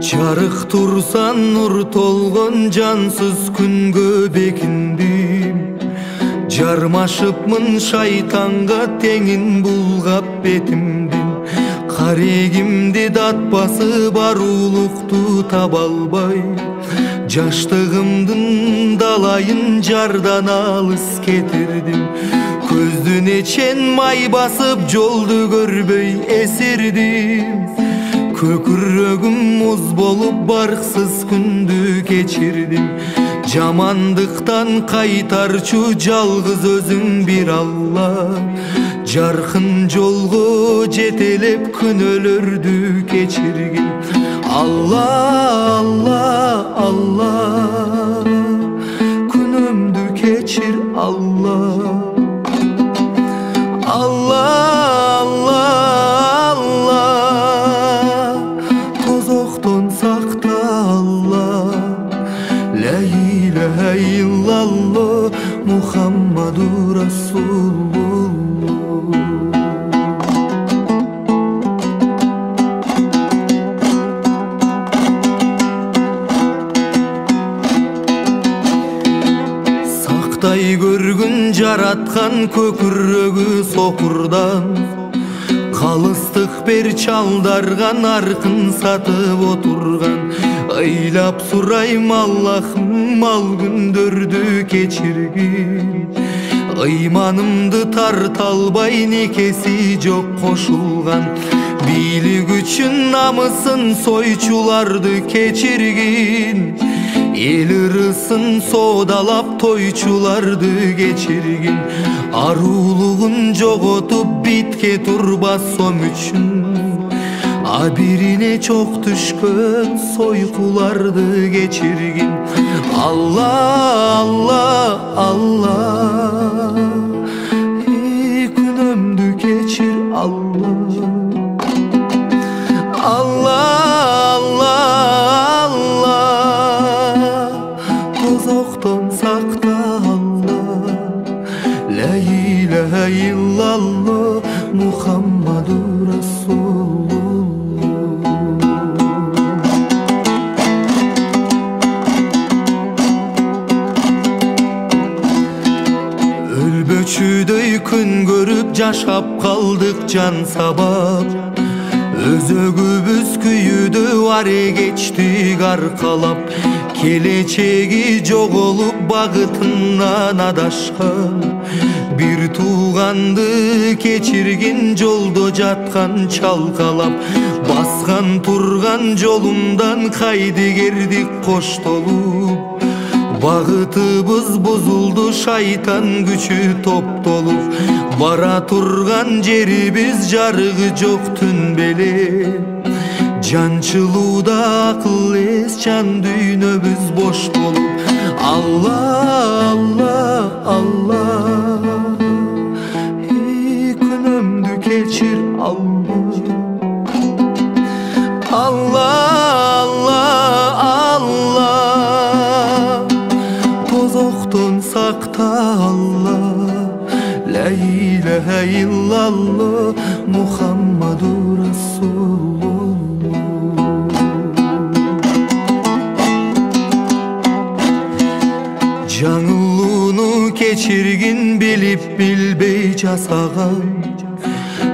Жарык турсан нур толгон жансыз күнгө бекиндим. Жармашыпмын шайтанга теңин булгап бетимдин. Карегимди датпасы бар улукту таба албай, жаштыгымдын далайын жардан алыс кетирдим. Көздүнө чен май басып жолду көрбөй эсирдим. Көкүрөгүм муз болуп барксыз күндү кечирдим. Жамандыктан кайтарчу жалгыз өзүң бир Алла. Жаркын жолго жетелеп күнөөлөрдү кечиргин. Алла, Алла, Алла, күнөмдү кечир Алла. Алла, Алла, Алла, тозоктон сакта Алла. Ла иляха иллаллах Мухаммаду Расулуллах. Сактай көргүн жараткан көкүрөгү сокурдан, калыстык бер чалдарган аркын сатып отурган. Ыйлап сурайм Аллахым ал күндөрдү кечиргин. Ыйманымды тарта албай некеси жок кошулган. Бийлик үчүн намысын сойчуларды кечиргин. Эл ырысын соодалап тойчуларды кечиргин. Арулугун жоготуп битке турбас сом үчүн, абирине чок түшкөн сойкуларды кечиргин. Алла, Алла, Алла, күнөмдү кечир Алла. Алла, Алла, Алла, тозоктон сакта Алла. Ла иляха иллаллах Мухаммаду Расулуллах. Өлбөчүдөй күн көрүп жашап калдык жан сабап. Өзөгүбүз күйүүдө арегечтик аркалап. Келечеги жоголуп багытынан адашкан. Бир тууганды кечиргин жолдо жаткан чалкалап. Баскан турган жолумдан кайдыгердик коштолуп. Багытыбыз бузулду шайтан күчү топтолуп. Бара турган жерибиз жарыгы жок түн беле. Жанчылууда акыл эс жан дүйнөбүз бош болуп. Алла, Алла, Алла, күнөмдү кечир Алла. Алла, Алла, Алла, тозоктон сакта Алла. Ла иляха иллаллах Мухаммаду Расулуллах. Жаңылууну кечиргин билип билбей жасаган.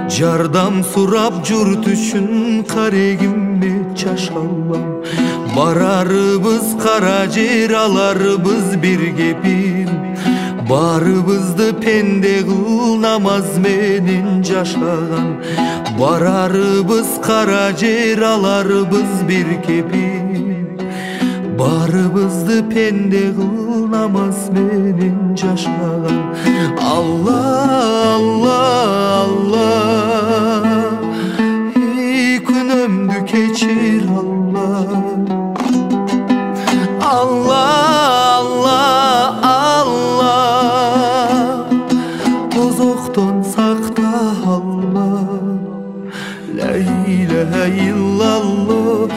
Жардам сурап журт үчүн карегимме чашалам. Барарыбыз кара жер, аларыбыз бир кепил. Барыбызды пенде кыл намаз менен жашаган. Барарыбыз кара жер, аларыбыз бир кепил. Барыбызды пенде кыл намаз менен жашаган. Алла, Алла, Алла, күнөмдү кечир Алла. Алла, Алла, Алла, тозоктон сакта Алла. Ла иляха иллаллах